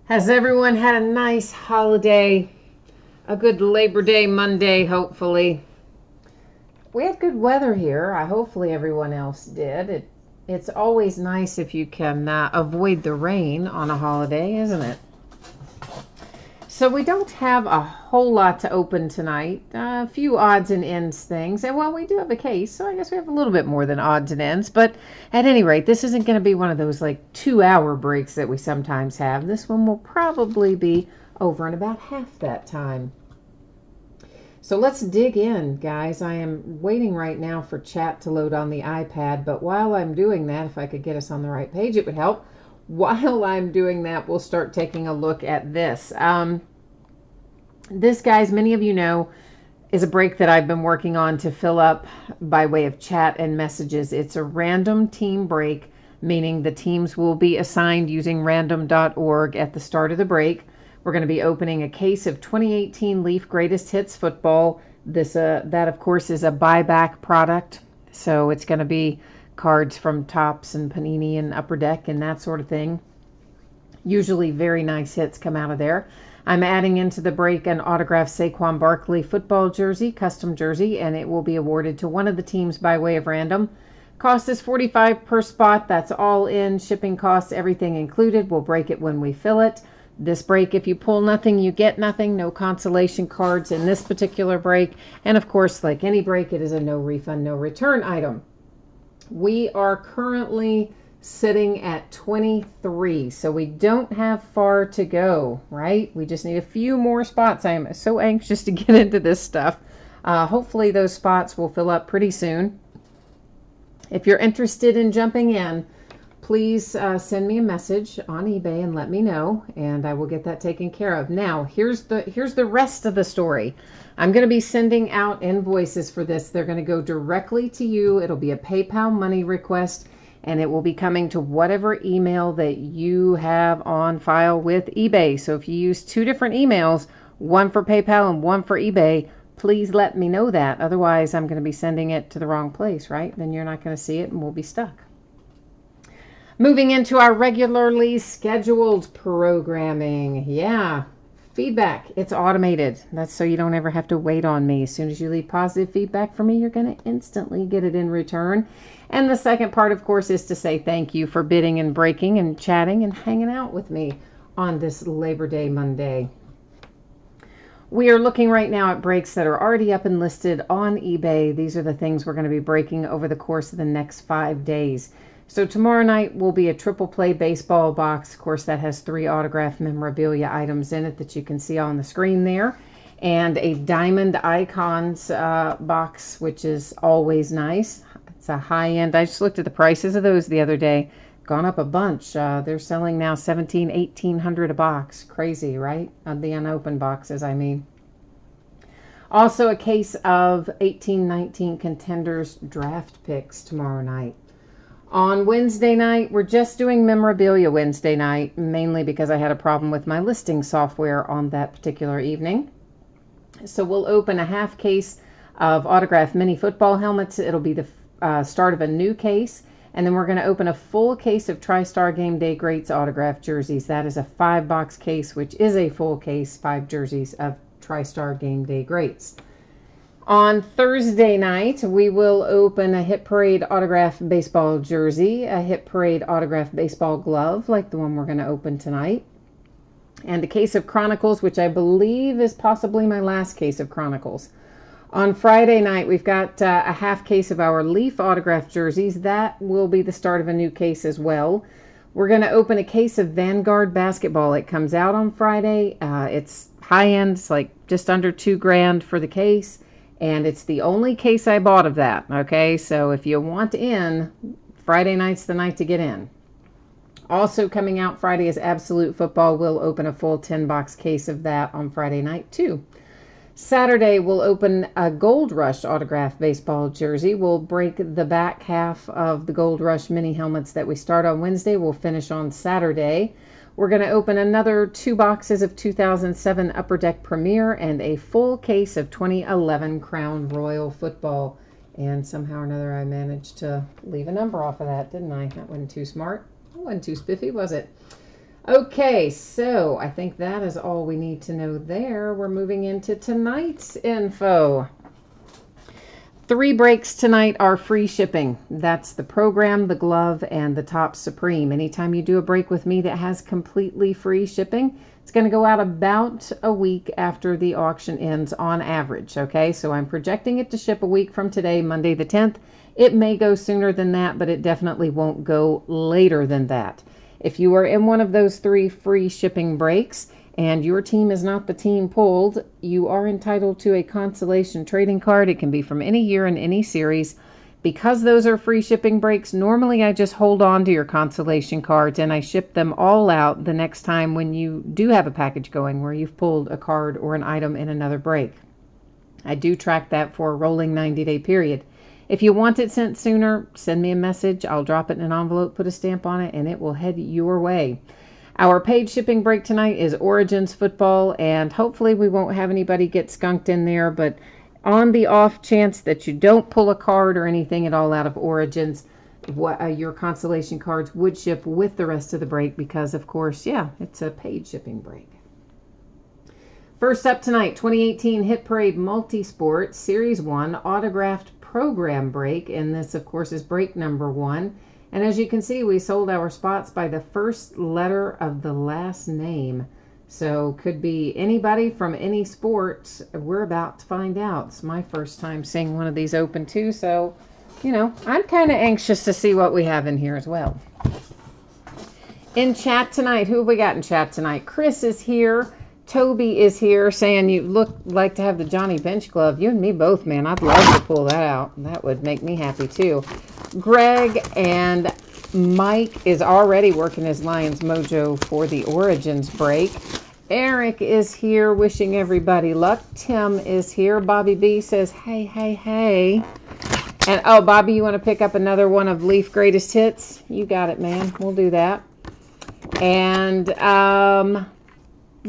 Has everyone had a nice holiday? A good Labor Day Monday, hopefully. We had good weather here. Hopefully everyone else did. It's always nice if you can avoid the rain on a holiday, isn't it? So we don't have a whole lot to open tonight. A few odds and ends things. And well, we do have a case, so I guess we have a little bit more than odds and ends. But at any rate, this isn't going to be one of those like 2-hour breaks that we sometimes have. This one will probably be over in about half that time. So let's dig in, guys. I am waiting right now for chat to load on the iPad. But while I'm doing that, if I could get us on the right page, it would help. While I'm doing that, we'll start taking a look at this. This, guys, many of you know, is a break that I've been working on to fill up by way of chat and messages. It's a random team break, meaning the teams will be assigned using random.org at the start of the break. We're going to be opening a case of 2018 Leaf Greatest Hits football. That, of course, is a buyback product, so it's going to be cards from Topps and Panini and Upper Deck and that sort of thing. Usually very nice hits come out of there. I'm adding into the break an autographed Saquon Barkley football jersey, custom jersey, and it will be awarded to one of the teams by way of random. Cost is $45 per spot. That's all in. Shipping costs, everything included. We'll break it when we fill it. This break, if you pull nothing, you get nothing. No consolation cards in this particular break. And of course, like any break, it is a no refund, no return item. We are currently sitting at 23, so we don't have far to go, right? We just need a few more spots. I am so anxious to get into this stuff. Hopefully those spots will fill up pretty soon. If you're interested in jumping in, please send me a message on eBay and let me know, and I will get that taken care of. Now, here's the rest of the story. I'm going to be sending out invoices for this. They're going to go directly to you. It'll be a PayPal money request, and it will be coming to whatever email that you have on file with eBay. So if you use two different emails, one for PayPal and one for eBay, please let me know that. Otherwise, I'm going to be sending it to the wrong place, right? Then you're not going to see it, and we'll be stuck. Moving into our regularly scheduled programming. Yeah, feedback. It's automated. That's so you don't ever have to wait on me. As soon as you leave positive feedback for me, you're going to instantly get it in return. And the second part, of course, is to say thank you for bidding and breaking and chatting and hanging out with me on this Labor Day Monday. We are looking right now at breaks that are already up and listed on eBay. These are the things we're going to be breaking over the course of the next 5 days. So tomorrow night will be a triple play baseball box. Of course, that has 3 autographed memorabilia items in it that you can see on the screen there. And a Diamond Icons box, which is always nice. It's a high-end. I just looked at the prices of those the other day. Gone up a bunch. They're selling now $1,700, $1,800 a box. Crazy, right? The unopened boxes, I mean. Also a case of 18-19 Contenders draft picks tomorrow night. On Wednesday night, we're just doing memorabilia Wednesday night, mainly because I had a problem with my listing software on that particular evening. So we'll open a half case of autographed mini football helmets. It'll be the start of a new case. And then we're going to open a full case of TriStar Game Day Greats autographed jerseys. That is a 5-box case, which is a full case, 5 jerseys of TriStar Game Day Greats. On Thursday night, we will open a Hit Parade autographed baseball jersey, a Hit Parade autographed baseball glove, like the one we're going to open tonight, and a case of Chronicles, which I believe is possibly my last case of Chronicles. On Friday night, we've got a half case of our Leaf autographed jerseys. That will be the start of a new case as well. We're going to open a case of Vanguard basketball. It comes out on Friday. It's high-end. It's like just under $2,000 for the case. And it's the only case I bought of that, okay? So if you want in, Friday night's the night to get in. Also coming out Friday is Absolute Football. We'll open a full 10-box case of that on Friday night, too. Saturday, we'll open a Gold Rush autographed baseball jersey. We'll break the back half of the Gold Rush mini helmets that we start on Wednesday. We'll finish on Saturday. We're going to open another 2 boxes of 2007 Upper Deck Premier and a full case of 2011 Crown Royal football. And somehow or another I managed to leave a number off of that, didn't I? That wasn't too smart. That wasn't too spiffy, was it? Okay, so I think that is all we need to know there. We're moving into tonight's info. 3 breaks tonight are free shipping. That's the program, the glove, and the Top Supreme. Anytime you do a break with me that has completely free shipping, it's going to go out about a week after the auction ends on average. Okay, so I'm projecting it to ship a week from today, Monday the 10th. It may go sooner than that, but it definitely won't go later than that. If you are in one of those 3 free shipping breaks, and your team is not the team pulled, you are entitled to a consolation trading card. It can be from any year in any series. Because those are free shipping breaks, normally I just hold on to your consolation cards and I ship them all out the next time when you do have a package going where you've pulled a card or an item in another break. I do track that for a rolling 90-day period. If you want it sent sooner, send me a message. I'll drop it in an envelope, put a stamp on it, and it will head your way. Our paid shipping break tonight is Origins football, and hopefully we won't have anybody get skunked in there, but on the off chance that you don't pull a card or anything at all out of Origins, your consolation cards would ship with the rest of the break because, of course, yeah, it's a paid shipping break. First up tonight, 2018 Hit Parade Multisport Series 1 Autographed Program Break, and this, of course, is break number 1. And as you can see, we sold our spots by the first letter of the last name. So could be anybody from any sport. We're about to find out. It's my first time seeing one of these open too. So, I'm kind of anxious to see what we have in here as well. In chat tonight, who have we got in chat tonight? Chris is here. Toby is here saying you look like to have the Johnny Bench glove. You and me both, man. I'd love to pull that out. That would make me happy too. Greg and Mike is already working his Lions Mojo for the Origins break. Eric is here wishing everybody luck. Tim is here. Bobby B says, hey, hey, hey. And, oh, Bobby, you want to pick up another one of Leaf Greatest Hits? You got it, man. We'll do that. And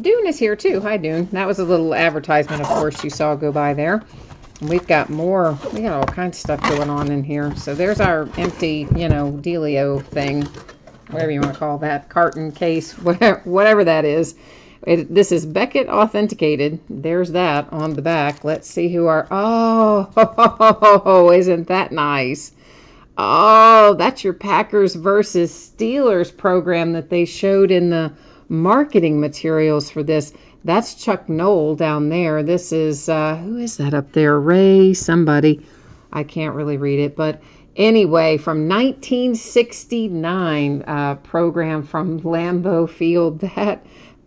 Dune is here, too. Hi, Dune. That was a little advertisement, of course, you saw go by there. And we've got more. We got all kinds of stuff going on in here. So there's our empty, dealio thing, whatever you want to call that, carton, case, whatever that is. This is Beckett Authenticated. There's that on the back. Let's see who are... Oh, isn't that nice? Oh, that's your Packers versus Steelers program that they showed in the marketing materials for this. That's Chuck Knoll down there. This is, who is that up there? Ray somebody. I can't really read it. But anyway, from 1969 program from Lambeau Field. That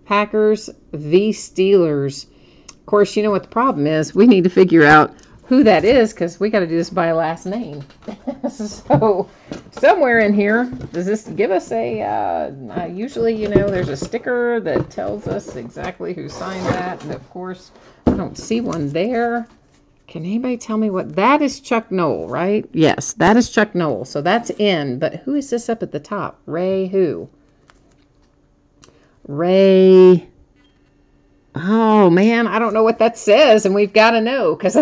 Packers v. Steelers. Of course, you know what the problem is. We need to figure out who that is because we got to do this by last name. So somewhere in here, does this give us a, usually, there's a sticker that tells us exactly who signed that. And of course, I don't see one there. Can anybody tell me what? That is Chuck Knoll, right? Yes, that is Chuck Knoll. So that's in. But who is this up at the top? Ray who? Ray... Oh man, I don't know what that says, and we've got to know because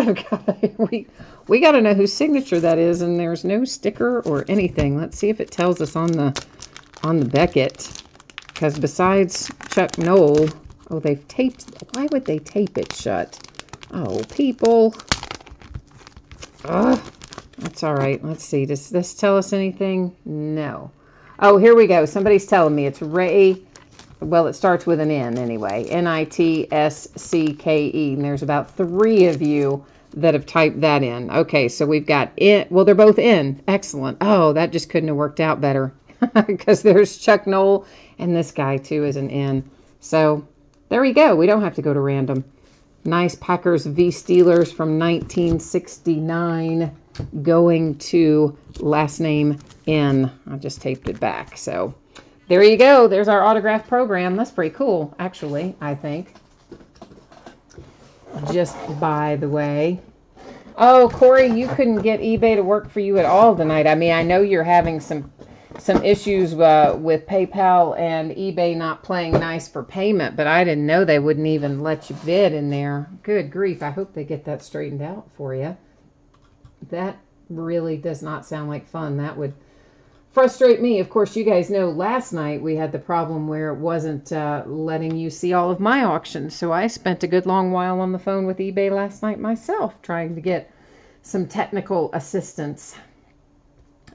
we got to know whose signature that is, and there's no sticker or anything. Let's see if it tells us on the Beckett, because besides Chuck Knoll, oh, they've taped. Why would they tape it shut? Oh, people. That's all right. Let's see. Does this tell us anything? No. Oh, here we go. Somebody's telling me it's Ray. Well, it starts with an N anyway. Nitscke. And there's about 3 of you that have typed that in. Okay, so we've got it. Well, they're both in. Excellent. Oh, that just couldn't have worked out better. Because there's Chuck Knoll and this guy too is an N. So there we go. We don't have to go to random. Nice Packers v. Steelers from 1969 going to last name N. I just taped it back. So there you go. There's our autograph program. That's pretty cool, actually, I think. Just by the way. Oh, Corey, you couldn't get eBay to work for you at all tonight. I mean, I know you're having some issues with PayPal and eBay not playing nice for payment, but I didn't know they wouldn't even let you bid in there. Good grief. I hope they get that straightened out for you. That really does not sound like fun. That would frustrate me. Of course, you guys know last night we had the problem where it wasn't letting you see all of my auctions. So I spent a good long while on the phone with eBay last night myself trying to get some technical assistance.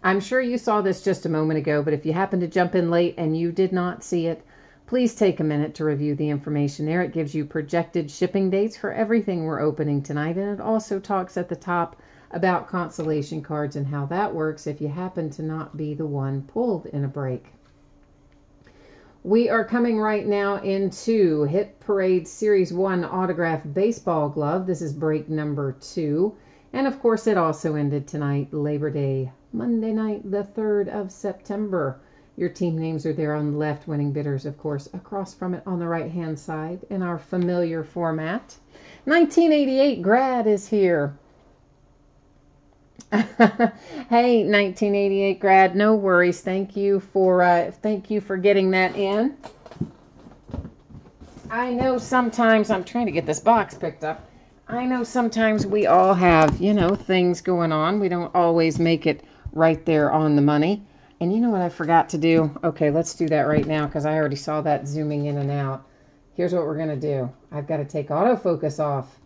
I'm sure you saw this just a moment ago, but if you happen to jump in late and you did not see it, please take a minute to review the information there. It gives you projected shipping dates for everything we're opening tonight, and it also talks at the top about consolation cards and how that works if you happen to not be the one pulled in a break. We are coming right now into Hit Parade Series 1 Autograph Baseball Glove. This is break number 2. And of course, it also ended tonight, Labor Day, Monday night, the 3rd of September. Your team names are there on the left, winning bidders, of course, across from it on the right-hand side in our familiar format. 1988 grad is here. Hey, 1988 grad, no worries. Thank you for getting that in. I know sometimes I'm trying to get this box picked up. I know sometimes we all have, things going on. We don't always make it right there on the money. And you know what I forgot to do? Okay, let's do that right now because I already saw that zooming in and out. Here's what we're going to do. I've got to take autofocus off.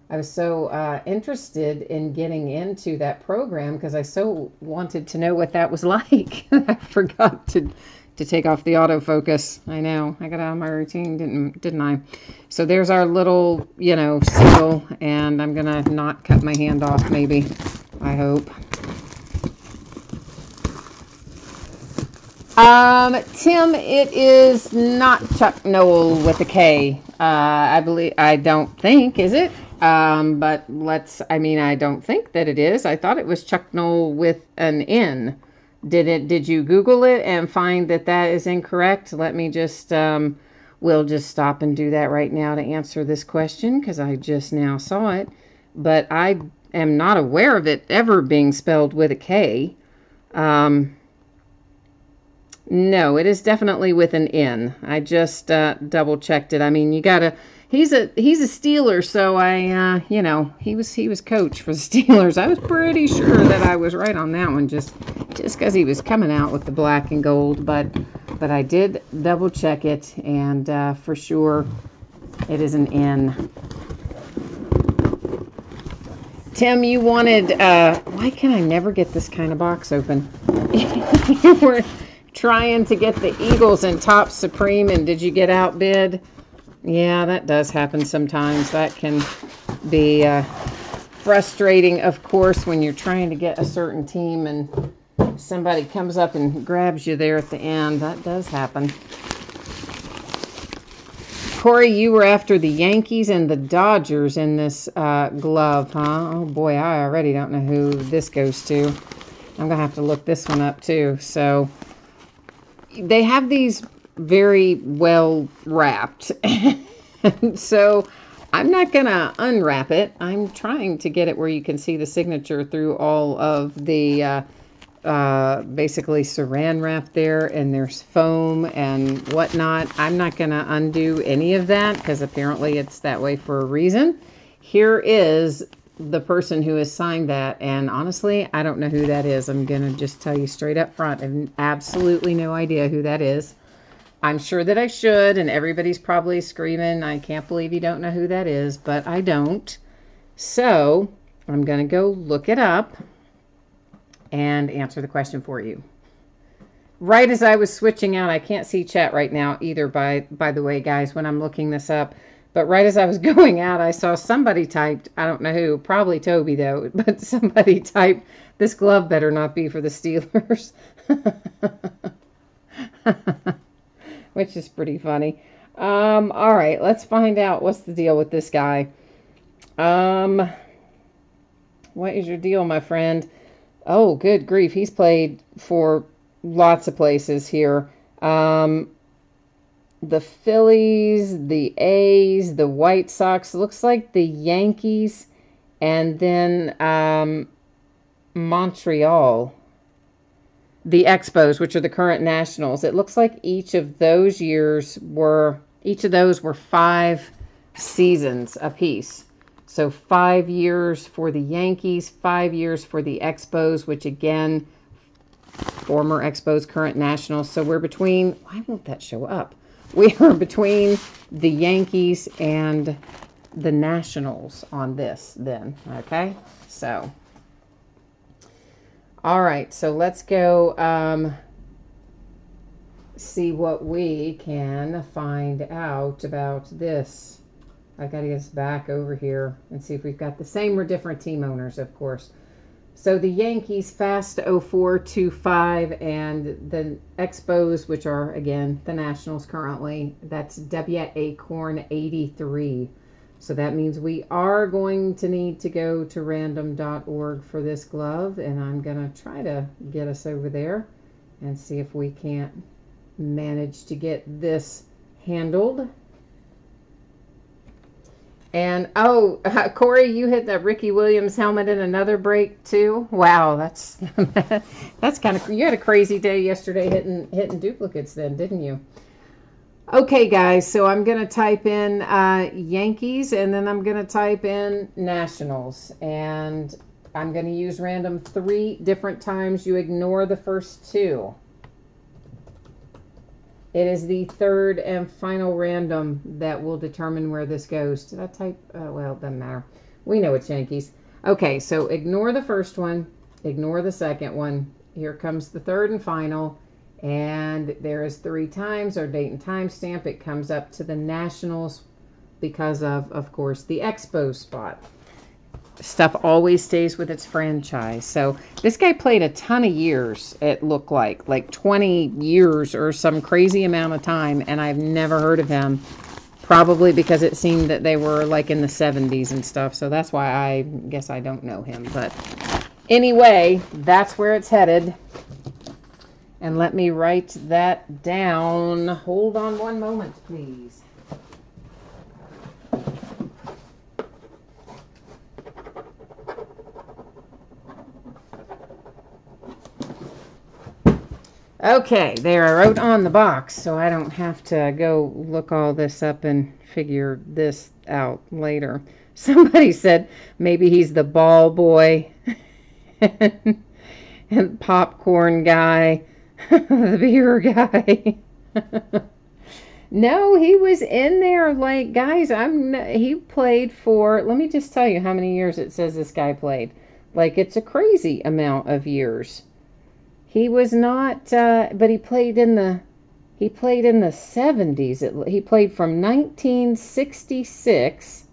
I was so interested in getting into that program because I so wanted to know what that was like. I forgot to take off the autofocus. I know. I got out of my routine, didn't I? So there's our little, seal, and I'm going to not cut my hand off maybe. I hope. Tim, it is not Chuck Noll with a K. I don't think, is it? But I don't think that it is. I thought it was Chuck Noll with an N. Did you Google it and find that is incorrect? Let me just, we'll just stop and do that right now to answer this question because I just now saw it. But I am not aware of it ever being spelled with a K. No, it is definitely with an N. I just double checked it. I mean, he's a Steeler, so he was coach for the Steelers. I was pretty sure that I was right on that one, just because he was coming out with the black and gold. But I did double check it, and for sure, it is an N. Tim, you wanted. Why can I never get this kind of box open? You were trying to get the Eagles and Topps Supreme, and did you get outbid? Yeah, that does happen sometimes. That can be frustrating, of course, when you're trying to get a certain team and somebody comes up and grabs you there at the end. That does happen. Corey, you were after the Yankees and the Dodgers in this glove, huh? Oh boy, I already don't know who this goes to. I'm going to have to look this one up too. So they have these very well wrapped. So I'm not going to unwrap it. I'm trying to get it where you can see the signature through all of the basically saran wrap there, and there's foam and whatnot. I'm not going to undo any of that because apparently it's that way for a reason. Here is the person who has signed that, and honestly, I don't know who that is. I'm going to just tell you straight up front. I have absolutely no idea who that is. I'm sure that I should, and everybody's probably screaming, I can't believe you don't know who that is, but I don't. So I'm going to go look it up and answer the question for you. Right as I was switching out, I can't see chat right now either, by the way, guys, when I'm looking this up. But right as I was going out, I saw somebody typed, I don't know who, probably Toby though, but somebody typed, this glove better not be for the Steelers. Which is pretty funny. All right, let's find out what's the deal with this guy. What is your deal, my friend? Oh, good grief. He's played for lots of places here. The Phillies, the A's, the White Sox, looks like the Yankees, and then Montreal. The Expos, which are the current Nationals. It looks like each of those were 5 seasons apiece. So 5 years for the Yankees, 5 years for the Expos, which again, Former Expos, current Nationals. So we're between, why won't that show up? We are between the Yankees and the Nationals on this then, okay? So, all right, so let's go see what we can find out about this. I got to get us back over here and see if we've got the same or different team owners, of course. So the Yankees, Fast 0425, and the Expos, which are, again, the Nationals currently, that's W. Acorn 83. So that means we are going to need to go to random.org for this glove, and I'm going to try to get us over there and see if we can't manage to get this handled. And, oh, Corey, you hit that Ricky Williams helmet in another break, too? Wow, that's that's kind of... You had a crazy day yesterday hitting duplicates then, didn't you? Okay, guys, so I'm going to type in Yankees, and then I'm going to type in Nationals. And I'm going to use random 3 different times. You ignore the first 2. It is the 3rd and final random that will determine where this goes. Did I type? Well, it doesn't matter. We know it's Yankees. Okay, so ignore the first one. Ignore the second one. Here comes the 3rd and final. And there is 3 times our date and time stamp. It comes up to the Nationals because of course, the Expo spot. Stuff always stays with its franchise. So this guy played a ton of years, it looked like 20 years or some crazy amount of time, and I've never heard of him, probably because it seemed that they were like in the 70s and stuff. So that's why I guess I don't know him. But anyway, that's where it's headed. And let me write that down. Hold on one moment, please. Okay, there, I wrote on the box, so I don't have to go look all this up and figure this out later. Somebody said maybe he's the ball boy and popcorn guy, the beer guy. No, he was in there, like, guys, he played for, let me just tell you how many years it says this guy played. Like, it's a crazy amount of years. He was not, but he played in the 70s. He played from 1966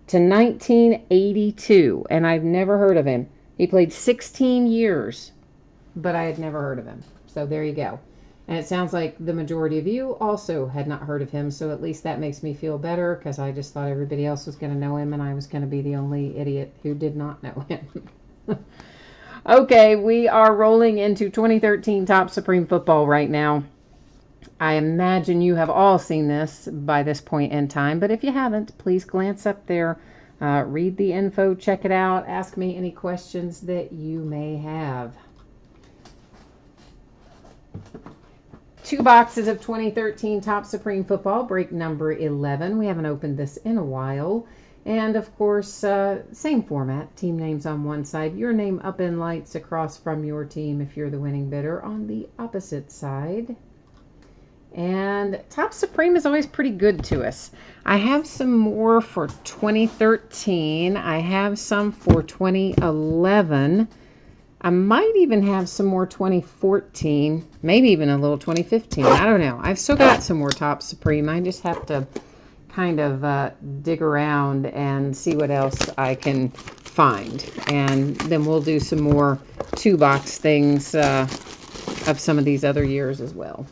to 1982, and I've never heard of him. He played 16 years, but I had never heard of him. So there you go. And it sounds like the majority of you also had not heard of him, so at least that makes me feel better, because I just thought everybody else was going to know him, and I was going to be the only idiot who did not know him. Okay, we are rolling into 2013 Topps Supreme Football right now. I imagine you have all seen this by this point in time, but if you haven't, please glance up there, read the info, check it out, ask me any questions that you may have. 2 boxes of 2013 Topps Supreme Football, break number 11. We haven't opened this in a while. And, of course, same format. Team names on one side. Your name up in lights across from your team if you're the winning bidder on the opposite side. And Topps Supreme is always pretty good to us. I have some more for 2013. I have some for 2011. I might even have some more 2014. Maybe even a little 2015. I don't know. I've still got some more Topps Supreme. I just have to kind of dig around and see what else I can find, and then we'll do some more 2-box things of some of these other years as well.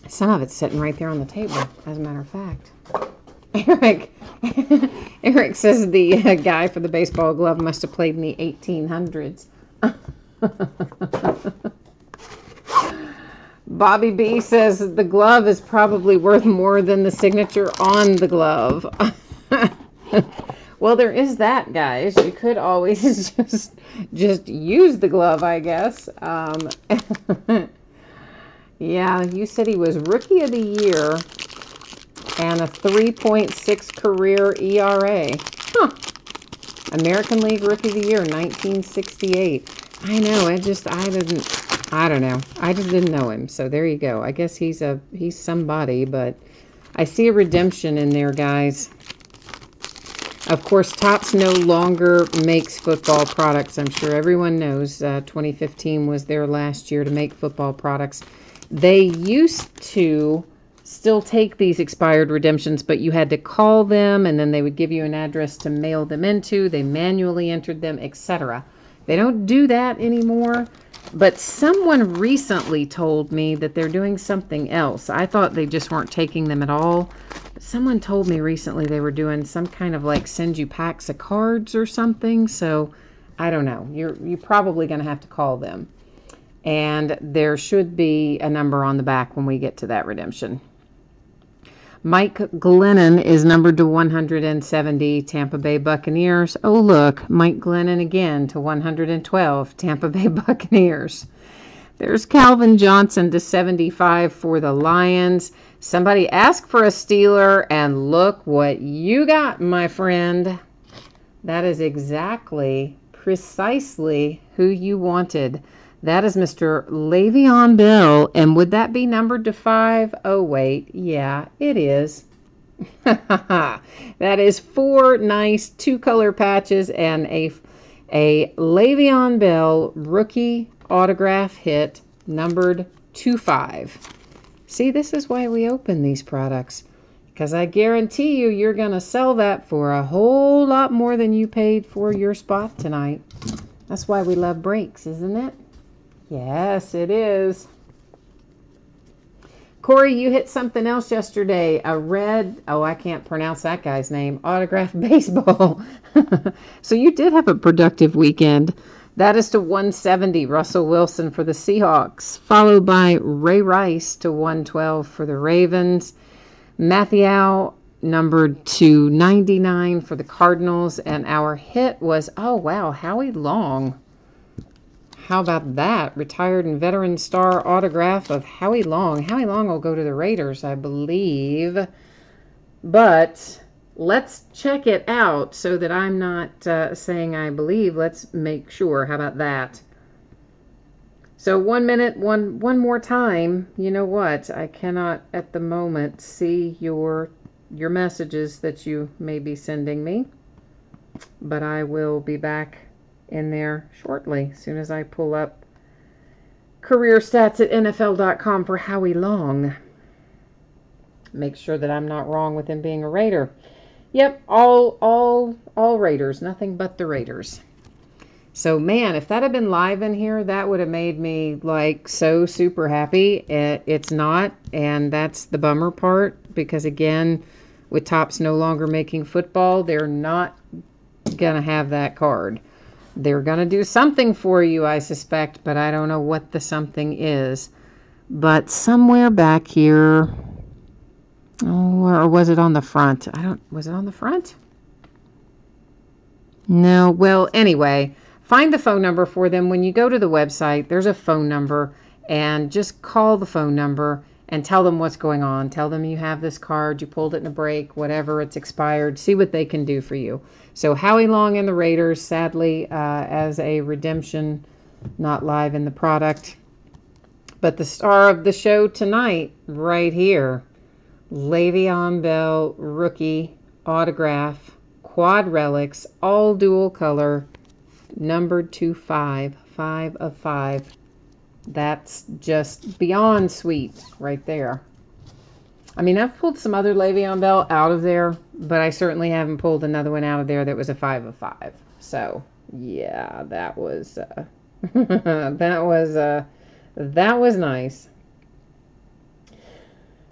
Some of it's sitting right there on the table, as a matter of fact. Eric says the guy for the baseball glove must have played in the 1800s. Bobby B says the glove is probably worth more than the signature on the glove. Well, there is that, guys. You could always just use the glove, I guess. Yeah, you said he was Rookie of the Year and a 3.6 career ERA. Huh. American League Rookie of the Year, 1968. I know. I don't know. I just didn't know him. So there you go. I guess he's somebody, but I see a redemption in there, guys. Of course, Topps no longer makes football products. I'm sure everyone knows 2015 was their last year to make football products. They used to still take these expired redemptions, but you had to call them, and then they would give you an address to mail them into. They manually entered them, etc. They don't do that anymore. But someone recently told me that they're doing something else. I thought they just weren't taking them at all. But someone told me recently they were doing some kind of like send you packs of cards or something. So I don't know. You're probably going to have to call them. And there should be a number on the back when we get to that redemption. Mike Glennon is numbered to 170, Tampa Bay Buccaneers. Oh, look, Mike Glennon again to 112, Tampa Bay Buccaneers. There's Calvin Johnson to 75 for the Lions. Somebody asked for a Steeler, and look what you got, my friend. That is precisely who you wanted. That is Mr. Le'Veon Bell. And would that be numbered to 5? Oh, wait. Yeah, it is. That is 4 nice 2-color patches and a Le'Veon Bell rookie autograph hit numbered to 5. See, this is why we open these products. Because I guarantee you're going to sell that for a whole lot more than you paid for your spot tonight. That's why we love breaks, isn't it? Yes, it is. Corey, you hit something else yesterday. A red, I can't pronounce that guy's name, autograph baseball. So you did have a productive weekend. That is to 170, Russell Wilson for the Seahawks, followed by Ray Rice to 112 for the Ravens. Matthew numbered to 99 for the Cardinals, and our hit was, Howie Long. How about that? Retired and veteran star autograph of Howie Long. Howie Long will go to the Raiders, I believe. But let's check it out so that I'm not saying I believe. Let's make sure. How about that? So 1 minute, one more time. You know what? I cannot at the moment see your messages that you may be sending me. But I will be back in there shortly, as soon as I pull up career stats at NFL.com for Howie Long. Make sure that I'm not wrong with him being a Raider. Yep, all Raiders, nothing but the Raiders. So man, if that had been live in here, that would have made me like so super happy. It's not, and that's the bummer part, because again, with Topps no longer making football, they're not gonna have that card. They're going to do something for you, I suspect, but I don't know what the something is. But somewhere back here, or was it on the front? Was it on the front? No, well, anyway, find the phone number for them. When you go to the website, there's a phone number, and just call the phone number and tell them what's going on. Tell them you have this card, you pulled it in a break, whatever, it's expired. See what they can do for you. So Howie Long and the Raiders, sadly, as a redemption, not live in the product. But the star of the show tonight, right here, Le'Veon Bell, rookie, autograph, quad relics, all dual color, numbered to 5, 5 of 5. That's just beyond sweet right there. I mean, I've pulled some other Le'Veon Bell out of there, but I certainly haven't pulled another one out of there that was a 5 of 5. So, yeah, that was that was nice.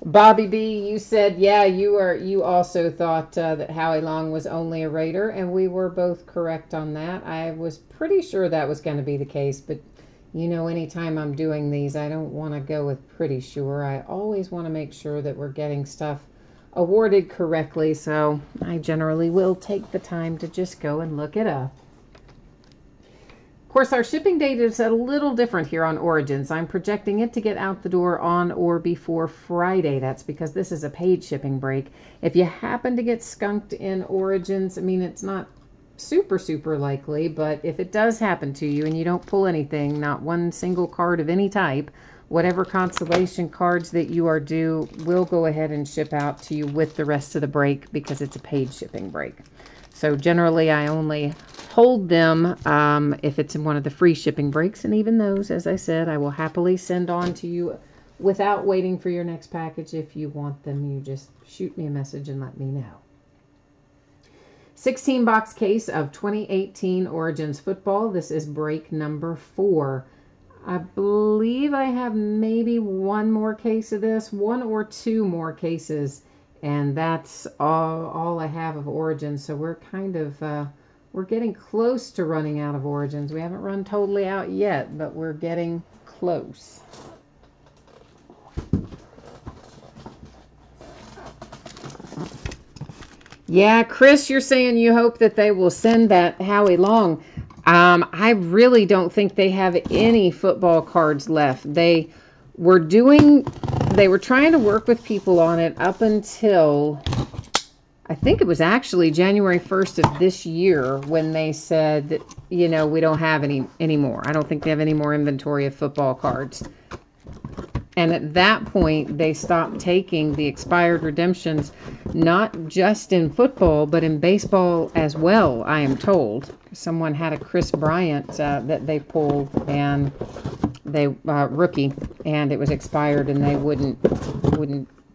Bobby B, you said, yeah, you also thought that Howie Long was only a Raider, and we were both correct on that. I was pretty sure that was going to be the case, but you know, anytime I'm doing these, I don't want to go with pretty sure. I always want to make sure that we're getting stuff awarded correctly, so I generally will take the time to just go and look it up. Of course, our shipping date is a little different here on Origins. I'm projecting it to get out the door on or before Friday. That's because this is a paid shipping break. If you happen to get skunked in Origins, I mean, it's not super, super likely, but if it does happen to you and you don't pull anything, not one single card of any type, whatever consolation cards that you are due, we'll go ahead and ship out to you with the rest of the break because it's a paid shipping break. So generally I only hold them if it's in one of the free shipping breaks, and even those, as I said, I will happily send on to you without waiting for your next package. If you want them, you just shoot me a message and let me know. 16 box case of 2018 Origins football. This is break number 4. I believe I have maybe one more case of this, 1 or 2 more cases, and that's all I have of Origins. So we're kind of we're getting close to running out of Origins. We haven't run totally out yet, but we're getting close. Yeah, Chris, you're saying you hope that they will send that Howie Long. I really don't think they have any football cards left. They were trying to work with people on it up until, I think it was actually January 1st of this year when they said, you know, we don't have any anymore. I don't think they have any more inventory of football cards. And at that point, they stopped taking the expired redemptions, not just in football, but in baseball as well, I am told. Someone had a Chris Bryant that they pulled, and they rookie, and it was expired, and they wouldn't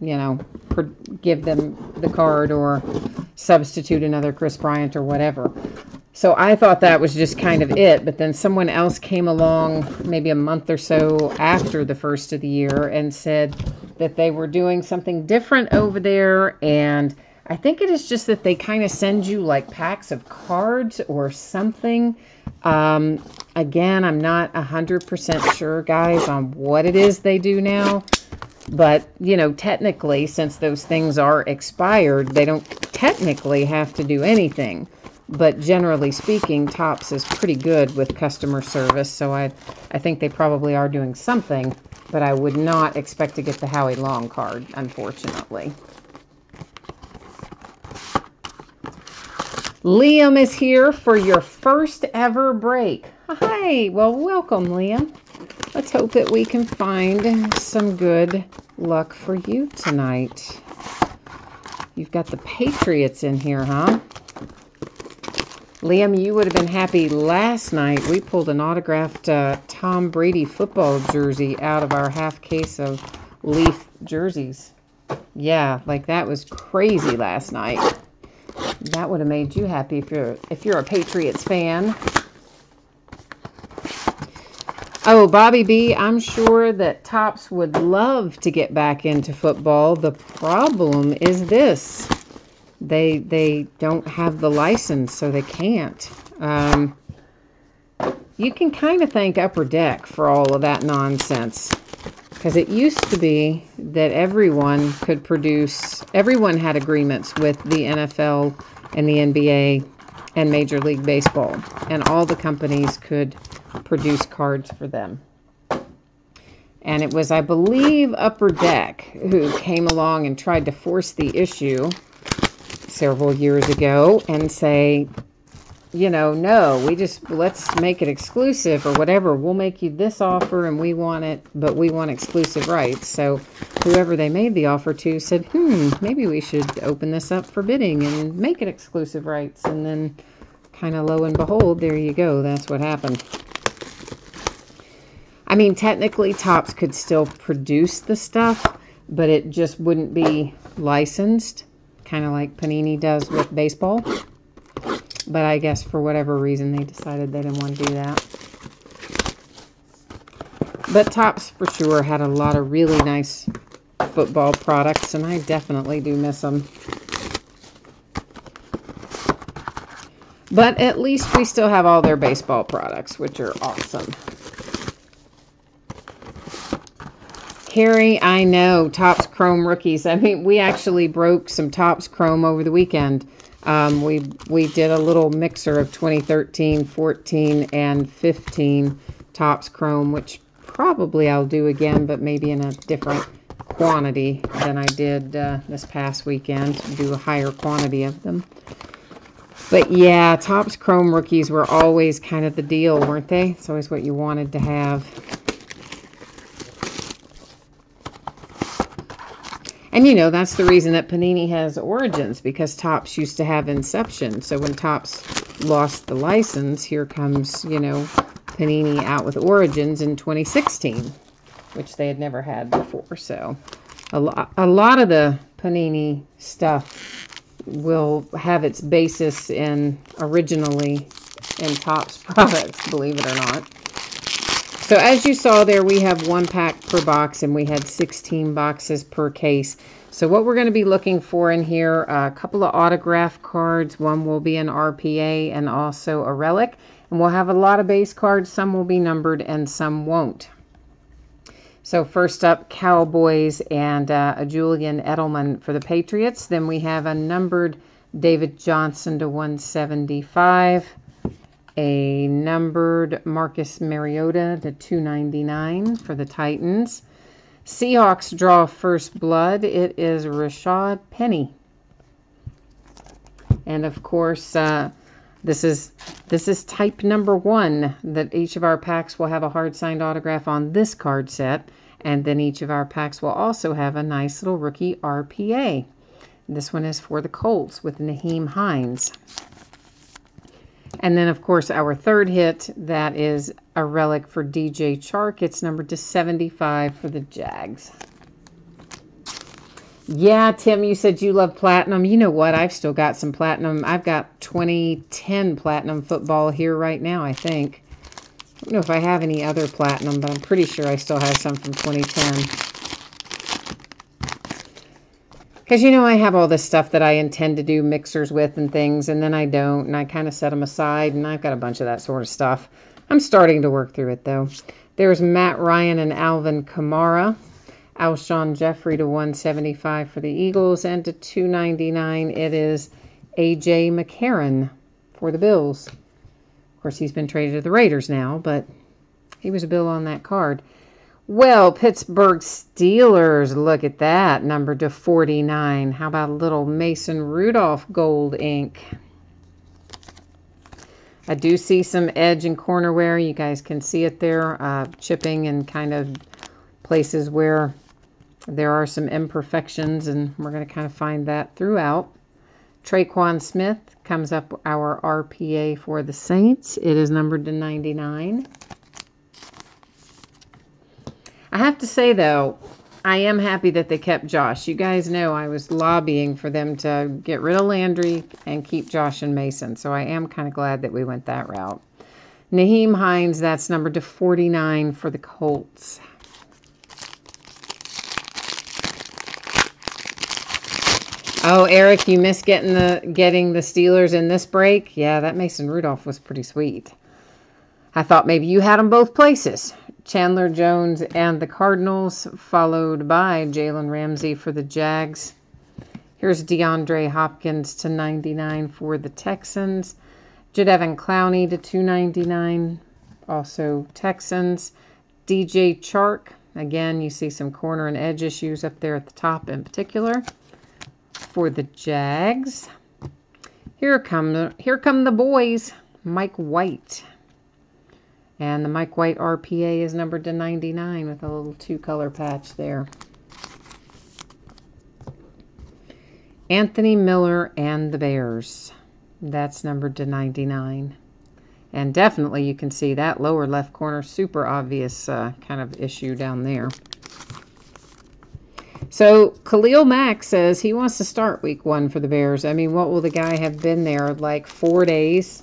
you know, give them the card or substitute another Chris Bryant or whatever. So I thought that was just kind of it, but then someone else came along maybe a month or so after the first of the year and said that they were doing something different over there, and I think it is just that they kind of send you like packs of cards or something. Again, I'm not 100% sure, guys, on what it is they do now. But, you know, technically, since those things are expired, they don't technically have to do anything. But generally speaking, Topps is pretty good with customer service, so I think they probably are doing something, but I would not expect to get the Howie Long card, unfortunately. Liam is here for your first ever break. Hi, well, welcome, Liam. Let's hope that we can find some good luck for you tonight. You've got the Patriots in here, huh? Liam, you would have been happy last night. We pulled an autographed Tom Brady football jersey out of our half case of Leaf jerseys. Yeah, like that was crazy last night. That would have made you happy if you're a Patriots fan. Oh, Bobby B, I'm sure that Topps would love to get back into football. The problem is this. They don't have the license, so they can't. You can kind of thank Upper Deck for all of that nonsense. Because it used to be that everyone had agreements with the NFL and the NBA and Major League Baseball. And all the companies could produce cards for them. And it was, I believe, Upper Deck who came along and tried to force the issue several years ago and say, you know, no, let's make it exclusive or whatever. We'll make you this offer and we want it, but we want exclusive rights. So whoever they made the offer to said, maybe we should open this up for bidding and make it exclusive rights. And then kind of lo and behold, there you go. That's what happened. I mean, technically Topps could still produce the stuff, but it just wouldn't be licensed, kind of like Panini does with baseball. But I guess for whatever reason, they decided they didn't want to do that. But Topps for sure had a lot of really nice football products, and I definitely do miss them. But at least we still have all their baseball products, which are awesome. Carrie, I know, Topps Chrome rookies. I mean, we actually broke some Topps Chrome over the weekend. We did a little mixer of 2013, 14, and 15 Topps Chrome, which probably I'll do again, but maybe in a different quantity than I did this past weekend. Do a higher quantity of them. But yeah, Topps Chrome rookies were always kind of the deal, weren't they? It's always what you wanted to have. And you know, that's the reason that Panini has Origins, because Topps used to have Inception. So when Topps lost the license, here comes, you know, Panini out with Origins in 2016, which they had never had before. So a lot of the Panini stuff will have its basis in originally in Topps products, believe it or not. So as you saw there, we have 1 pack per box, and we had 16 boxes per case. So what we're going to be looking for in here, a couple of autograph cards. One will be an RPA and also a relic. And we'll have a lot of base cards. Some will be numbered and some won't. So first up, Cowboys and a Julian Edelman for the Patriots. Then we have a numbered David Johnson to 175. A numbered Marcus Mariota to 299 for the Titans. Seahawks draw first blood. It is Rashad Penny. And of course, this is type number 1, that each of our packs will have a hard signed autograph on this card set. And then each of our packs will also have a nice little rookie RPA. This one is for the Colts with Nyheim Hines. And then, of course, our third hit, that is a relic for DJ Chark. It's numbered to 75 for the Jags. Yeah, Tim, you said you love platinum. You know what? I've still got some platinum. I've got 2010 platinum football here right now, I think. I don't know if I have any other platinum, but I'm pretty sure I still have some from 2010. Because, you know, I have all this stuff that I intend to do mixers with and things, and then I don't, and I kind of set them aside, and I've got a bunch of that sort of stuff. I'm starting to work through it, though. There's Matt Ryan and Alvin Kamara. Alshon Jeffrey to 175 for the Eagles, and to 299 it is A.J. McCarron for the Bills. Of course, he's been traded to the Raiders now, but he was a Bill on that card. Well, Pittsburgh Steelers, look at that, numbered to 49. How about a little Mason Rudolph gold ink? I do see some edge and corner wear. You guys can see it there, chipping and kind of places where there are some imperfections, and we're going to kind of find that throughout. Traquan Smith comes up our RPA for the Saints. It is numbered to 99. I have to say, though, I am happy that they kept Josh. You guys know I was lobbying for them to get rid of Landry and keep Josh and Mason. So I am kind of glad that we went that route. Nyheim Hines, that's numbered to 49 for the Colts. Oh, Eric, you missed getting the Steelers in this break? Yeah, that Mason Rudolph was pretty sweet. I thought maybe you had them both places. Chandler Jones and the Cardinals, followed by Jalen Ramsey for the Jags. Here's DeAndre Hopkins to 99 for the Texans. Jadeveon Clowney to 299, also Texans. DJ Chark, again, you see some corner and edge issues up there at the top in particular, for the Jags. Here come the boys. Mike White. And the Mike White RPA is numbered to 99 with a little 2-color patch there. Anthony Miller and the Bears. That's numbered to 99. And definitely you can see that lower left corner, super obvious kind of issue down there. So Khalil Mack says he wants to start week 1 for the Bears. I mean, what will the guy have been there, like 4 days?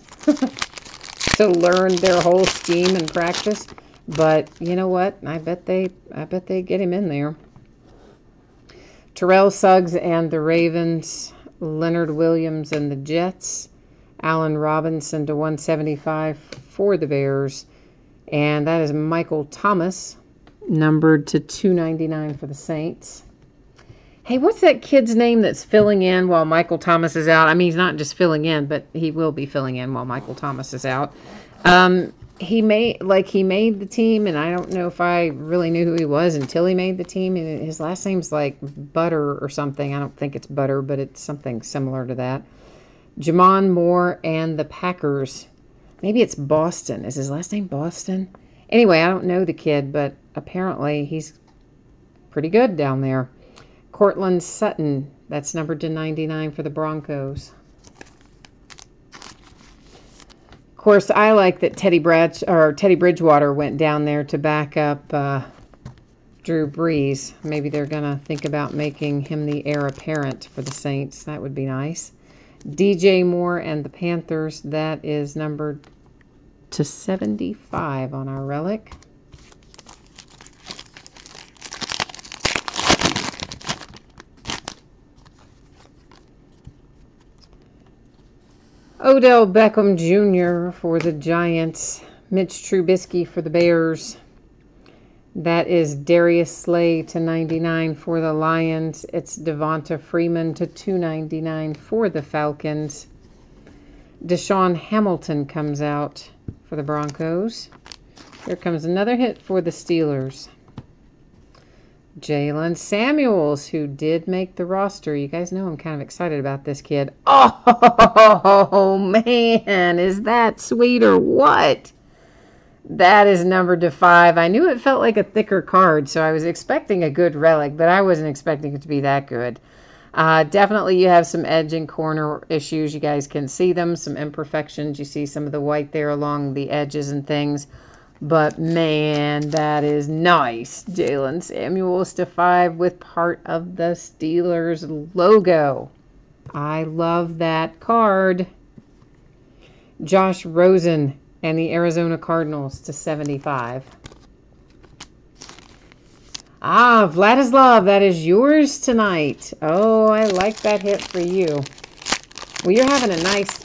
To learn their whole scheme and practice, but you know what? I bet they get him in there. Terrell Suggs and the Ravens, Leonard Williams and the Jets, Allen Robinson to 175 for the Bears, and that is Michael Thomas, numbered to 299 for the Saints. Hey, what's that kid's name that's filling in while Michael Thomas is out? I mean, he's not just filling in, but he will be filling in while Michael Thomas is out. He made the team, and I don't know if I really knew who he was until he made the team. And his last name's like Butter or something. I don't think it's Butter, but it's something similar to that. Jamon Moore and the Packers. Maybe it's Boston. Is his last name Boston? Anyway, I don't know the kid, but apparently he's pretty good down there. Cortland Sutton. That's numbered to 99 for the Broncos. Of course, I like that Teddy Bridgewater went down there to back up Drew Brees. Maybe they're going to think about making him the heir apparent for the Saints. That would be nice. DJ Moore and the Panthers. That is numbered to 75 on our relic. Odell Beckham Jr. for the Giants. Mitch Trubisky for the Bears. That is Darius Slay to 99 for the Lions. It's Devonta Freeman to 299 for the Falcons. Deshaun Hamilton comes out for the Broncos. Here comes another hit for the Steelers. Jalen Samuels, who did make the roster. You guys know I'm kind of excited about this kid. Oh, man, is that sweet or what? That is numbered to 5. I knew it felt like a thicker card, so I was expecting a good relic, but I wasn't expecting it to be that good. Definitely you have some edge and corner issues. You guys can see them, some imperfections. You see some of the white there along the edges and things. But, man, that is nice. Jalen Samuels to 5 with part of the Steelers logo. I love that card. Josh Rosen and the Arizona Cardinals to 75. Vladislav, that is yours tonight. Oh, I like that hit for you. Well, you're having a nice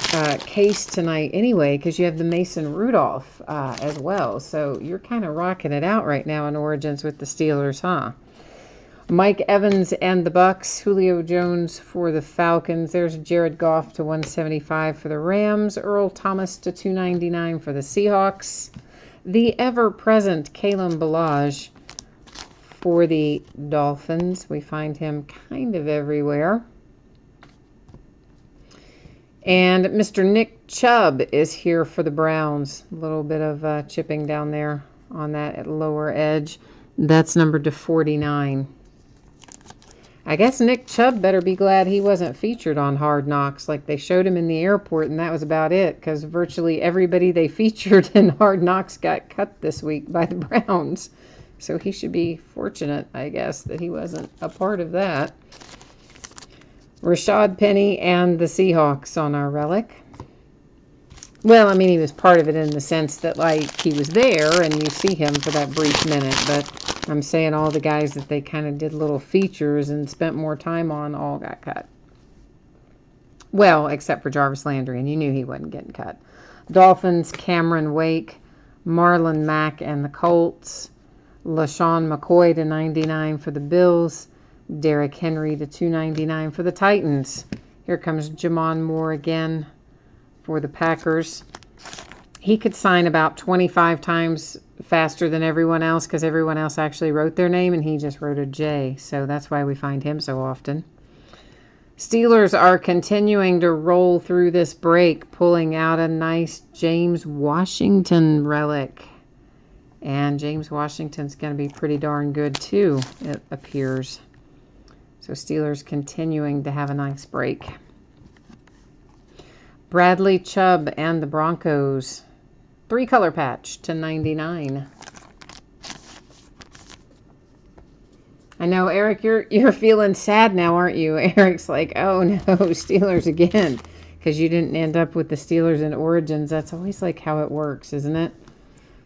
case tonight anyway, because you have the Mason Rudolph as well. So you're kind of rocking it out right now in Origins with the Steelers, huh? Mike Evans and the Bucks. Julio Jones for the Falcons. There's Jared Goff to 175 for the Rams. Earl Thomas to 299 for the Seahawks. The ever-present Kalen Ballage for the Dolphins. We find him kind of everywhere. And Mr. Nick Chubb is here for the Browns. A little bit of chipping down there on that lower edge. That's numbered to 49. I guess Nick Chubb better be glad he wasn't featured on Hard Knocks. Like, they showed him in the airport, and that was about it, because virtually everybody they featured in Hard Knocks got cut this week by the Browns. So he should be fortunate, I guess, that he wasn't a part of that. Rashad Penny and the Seahawks on our relic. Well, I mean, he was part of it in the sense that, like, he was there and you see him for that brief minute. But I'm saying all the guys that they kind of did little features and spent more time on all got cut. Well, except for Jarvis Landry, and you knew he wasn't getting cut. Dolphins, Cameron Wake, Marlon Mack and the Colts. LaShawn McCoy to 99 for the Bills. Derrick Henry to 299 for the Titans. Here comes Jamon Moore again for the Packers. He could sign about 25 times faster than everyone else because everyone else actually wrote their name and he just wrote a J. So that's why we find him so often. Steelers are continuing to roll through this break, pulling out a nice James Washington relic. And James Washington's going to be pretty darn good too, it appears. So Steelers continuing to have a nice break. Bradley Chubb and the Broncos. 3-color patch to 99. I know, Eric, you're feeling sad now, aren't you? Eric's like, oh no, Steelers again. Because you didn't end up with the Steelers in Origins. That's always like how it works, isn't it?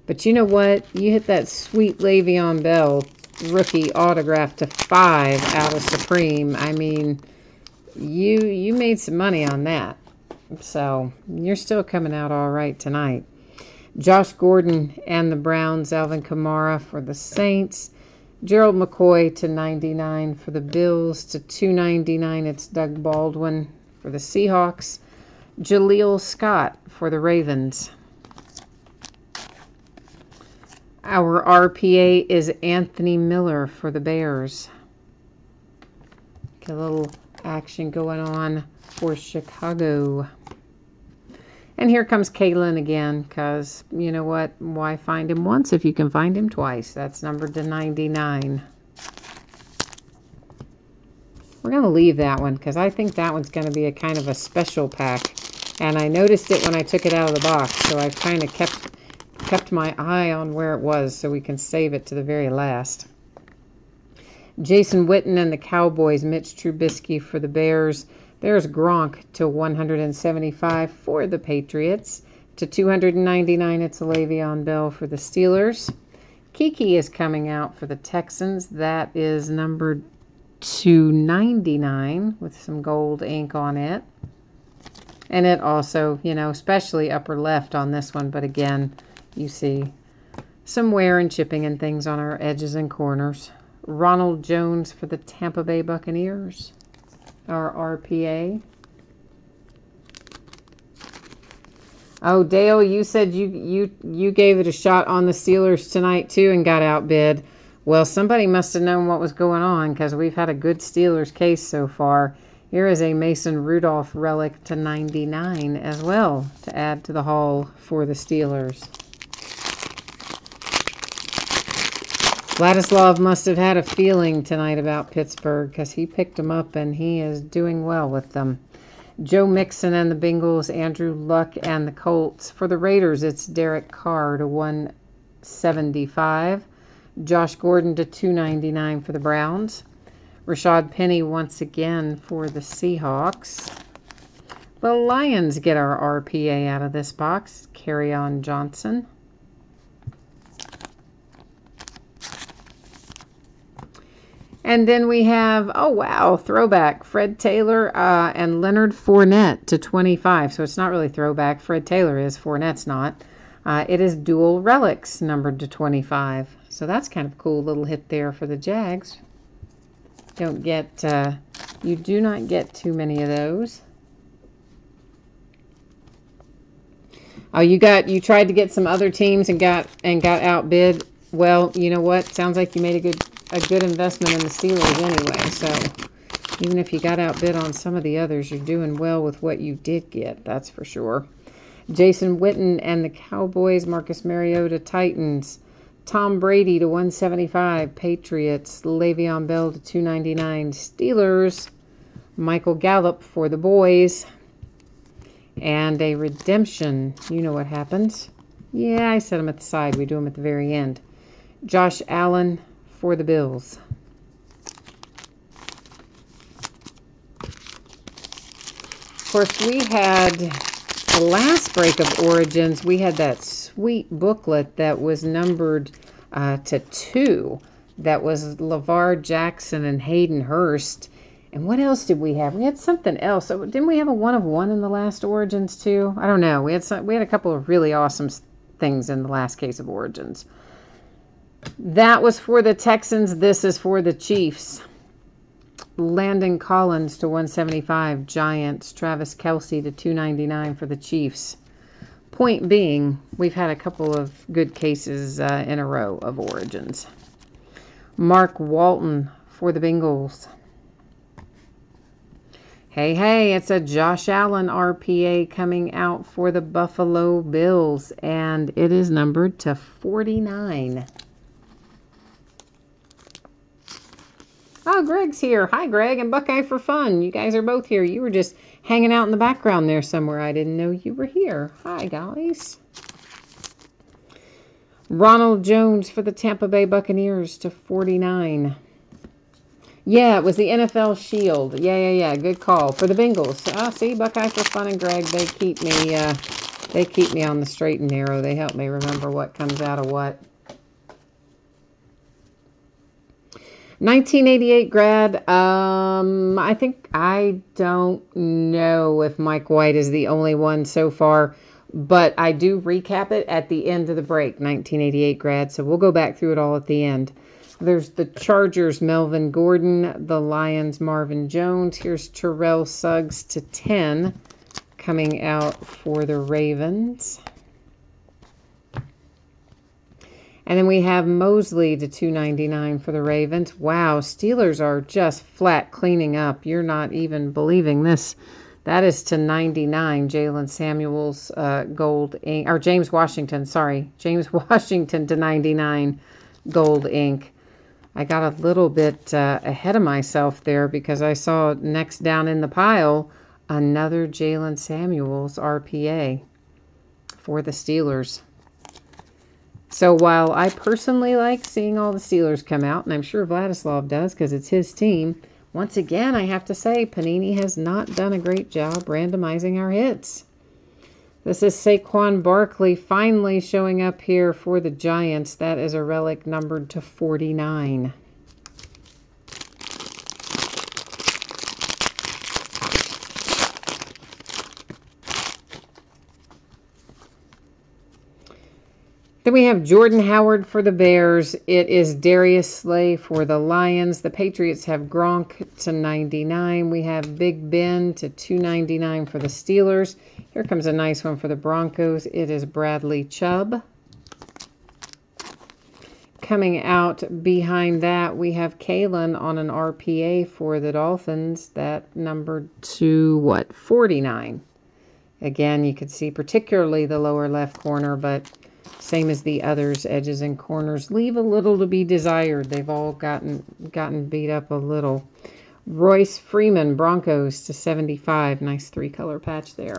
But you know what? You hit that sweet Le'Veon Bell rookie autograph to 5 out of Supreme. I mean, you made some money on that. So you're still coming out all right tonight. Josh Gordon and the Browns. Alvin Kamara for the Saints. Gerald McCoy to 99 for the Bills. To 299, it's Doug Baldwin for the Seahawks. Jaleel Scott for the Ravens. Our RPA is Anthony Miller for the Bears. Get a little action going on for Chicago. And here comes Kalen again, because you know what? Why find him once if you can find him twice? That's numbered to 99. We're going to leave that one because I think that one's going to be a kind of a special pack. And I noticed it when I took it out of the box, so I've kind of kept my eye on where it was so we can save it to the very last. Jason Witten and the Cowboys, Mitch Trubisky for the Bears. There's Gronk to 175 for the Patriots. To 299, it's Le'Veon Bell for the Steelers. Kiki is coming out for the Texans. That is numbered to 99 with some gold ink on it. And it also, you know, especially upper left on this one. But again, you see some wear and chipping and things on our edges and corners. Ronald Jones for the Tampa Bay Buccaneers. Our RPA. Oh, Dale, you said you gave it a shot on the Steelers tonight too and got outbid. Well, somebody must have known what was going on because we've had a good Steelers case so far. Here is a Mason Rudolph relic to 99 as well to add to the haul for the Steelers. Vladislav must have had a feeling tonight about Pittsburgh because he picked them up and he is doing well with them. Joe Mixon and the Bengals, Andrew Luck and the Colts. For the Raiders, it's Derek Carr to 175. Josh Gordon to 299 for the Browns. Rashad Penny once again for the Seahawks. The Lions get our RPA out of this box. Kerryon Johnson. And then we have, oh wow, throwback, Fred Taylor and Leonard Fournette to 25. So it's not really throwback. Fred Taylor is, Fournette's not. It is dual relics numbered to 25. So that's kind of a cool little hit there for the Jags. You do not get too many of those. Oh, you tried to get some other teams and got outbid. Well, you know what? Sounds like you made a good investment in the Steelers anyway. So even if you got outbid on some of the others, you're doing well with what you did get. That's for sure. Jason Witten and the Cowboys, Marcus Mariota, Titans, Tom Brady to 175, Patriots, Le'Veon Bell to 299, Steelers, Michael Gallup for the boys, and a redemption. You know what happens. Yeah, I set them at the side. We do them at the very end. Josh Allen for the Bills. Of course, we had the last break of Origins. We had that sweet booklet that was numbered to 2. That was LeVar Jackson and Hayden Hurst. And what else did we have? We had something else. Didn't we have a 1 of 1 in the last Origins too? I don't know. We had a couple of really awesome things in the last case of Origins. That was for the Texans. This is for the Chiefs. Landon Collins to 175, Giants. Travis Kelce to 299 for the Chiefs. Point being, we've had a couple of good cases in a row of Origins. Mark Walton for the Bengals. Hey, it's a Josh Allen RPA coming out for the Buffalo Bills, and it is numbered to 49. Oh, Greg's here. Hi, Greg and Buckeye for Fun. You guys are both here. You were just hanging out in the background there somewhere. I didn't know you were here. Hi, guys. Ronald Jones for the Tampa Bay Buccaneers to 49. Yeah, it was the NFL Shield. Yeah. Good call. For the Bengals. See, Buckeye for Fun and Greg, they keep me on the straight and narrow. They help me remember what comes out of what. 1988 grad. I don't know if Mike White is the only one so far, but I do recap it at the end of the break. 1988 grad. So we'll go back through it all at the end. There's the Chargers, Melvin Gordon, the Lions, Marvin Jones. Here's Terrell Suggs to 10 coming out for the Ravens. And then we have Mosley to 299 for the Ravens. Wow, Steelers are just flat cleaning up. You're not even believing this That is to 99, Jalen Samuels gold ink, or James Washington, sorry. James Washington to 99 gold ink. I got a little bit ahead of myself there because I saw next down in the pile another Jalen Samuels RPA for the Steelers. So while I personally like seeing all the Steelers come out, and I'm sure Vladislav does because it's his team, once again, I have to say, Panini has not done a great job randomizing our hits. This is Saquon Barkley finally showing up here for the Giants. That is a relic numbered to 49. Then we have Jordan Howard for the Bears. It is Darius Slay for the Lions. The Patriots have Gronk to 99. We have Big Ben to 299 for the Steelers. Here comes a nice one for the Broncos. It is Bradley Chubb. Coming out behind that, we have Kalen on an RPA for the Dolphins. That numbered to, 49. Again, you can see particularly the lower left corner, but same as the others, edges and corners leave a little to be desired. They've all gotten beat up a little. Royce Freeman, Broncos to 75. Nice 3-color patch there.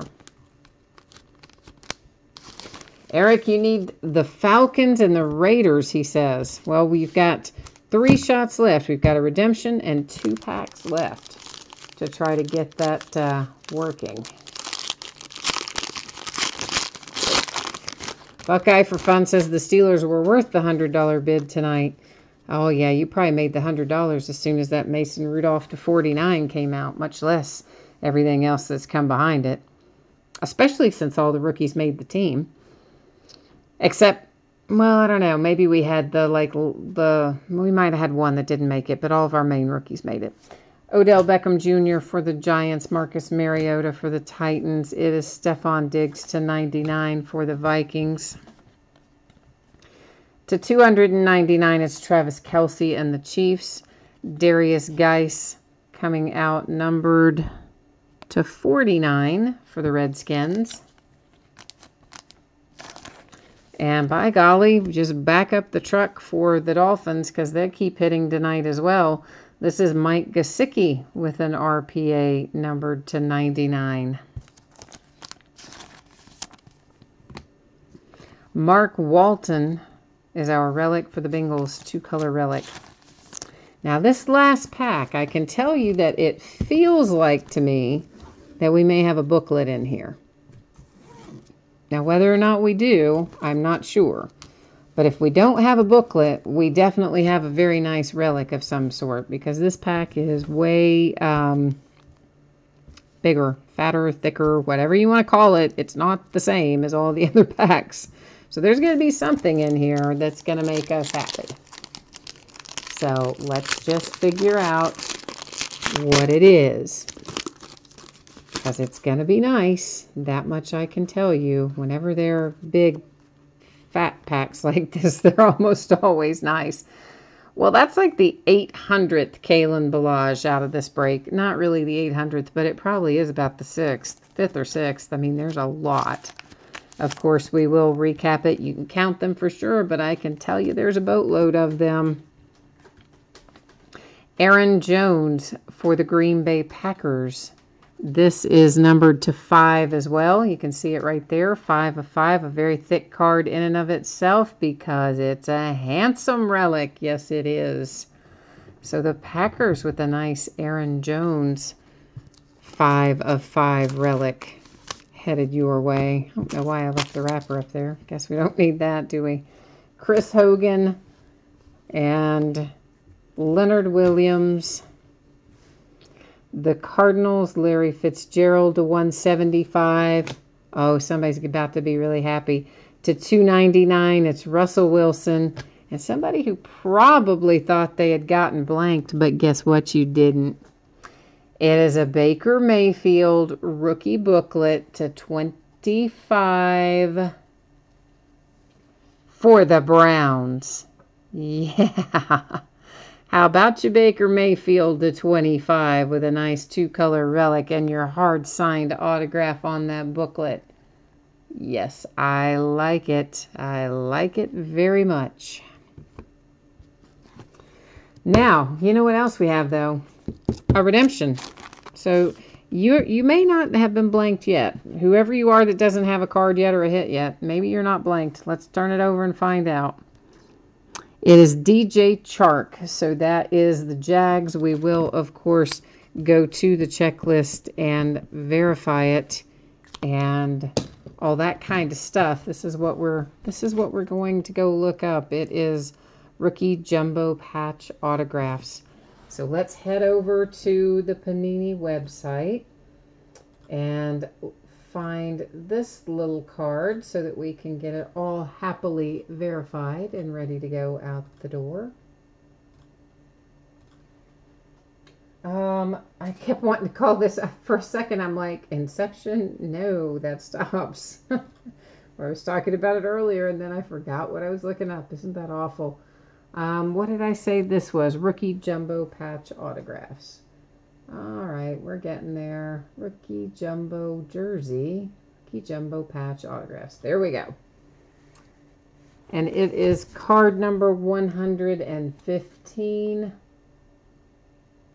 Eric, you need the Falcons and the Raiders, he says. Well, we've got 3 shots left. We've got a redemption and 2 packs left to try to get that working. Buckeye for Fun says the Steelers were worth the $100 bid tonight. Oh, yeah, you probably made the $100 as soon as that Mason Rudolph to 49 came out, much less everything else that's come behind it, especially since all the rookies made the team. Except, well, I don't know, maybe we had we might have had one that didn't make it, but all of our main rookies made it. Odell Beckham Jr. for the Giants, Marcus Mariota for the Titans. It is Stephon Diggs to 99 for the Vikings. To 299, it's Travis Kelce and the Chiefs. Darius Geis coming out numbered to 49 for the Redskins. And by golly, just back up the truck for the Dolphins because they keep hitting tonight as well. This is Mike Gesicki with an RPA numbered to 99. Mark Walton is our relic for the Bengals, 2-color relic. Now this last pack, I can tell you that it feels like to me that we may have a booklet in here. Now whether or not we do, I'm not sure. But if we don't have a booklet, we definitely have a very nice relic of some sort because this pack is way bigger, fatter, thicker, whatever you want to call it. It's not the same as all the other packs. So there's going to be something in here that's going to make us happy. So let's just figure out what it is. Because it's going to be nice. That much I can tell you. Whenever they're big fat packs like this, they're almost always nice. Well, that's like the 800th Kalen Ballage out of this break. Not really the 800th, but it probably is about the 5th or 6th. I mean, there's a lot. Of course, we will recap it. You can count them for sure, but I can tell you there's a boatload of them. Aaron Jones for the Green Bay Packers. This is numbered to 5 as well. You can see it right there, 5 of 5, a very thick card in and of itself because it's a handsome relic. Yes, it is. So the Packers with a nice Aaron Jones 5 of 5 relic headed your way. I don't know why I left the wrapper up there. Guess we don't need that, do we? Chris Hogan and Leonard Williams. The Cardinals, Larry Fitzgerald to 175. Oh, somebody's about to be really happy. To 299, it's Russell Wilson. And somebody who probably thought they had gotten blanked, but guess what? You didn't. It is a Baker Mayfield rookie booklet to 25 for the Browns. Yeah. How about you, Baker Mayfield to 25 with a nice 2-color relic and your hard signed autograph on that booklet? Yes, I like it. I like it very much. Now, you know what else we have though? A redemption. So you may not have been blanked yet. Whoever you are that doesn't have a card yet or a hit yet, maybe you're not blanked. Let's turn it over and find out. It is DJ Chark. So that is the Jags. We will, of course, go to the checklist and verify it and all that kind of stuff. This is what we're going to go look up. It is rookie jumbo patch autographs. So let's head over to the Panini website and find this little card so that we can get it all happily verified and ready to go out the door. I kept wanting to call this for a second. I'm like, Inception? No, that stops. I was talking about it earlier and then I forgot what I was looking up. Isn't that awful? What did I say this was? Rookie jumbo patch autographs. All right, we're getting there. Rookie jumbo jersey. Rookie jumbo patch autographs. There we go. And it is card number 115.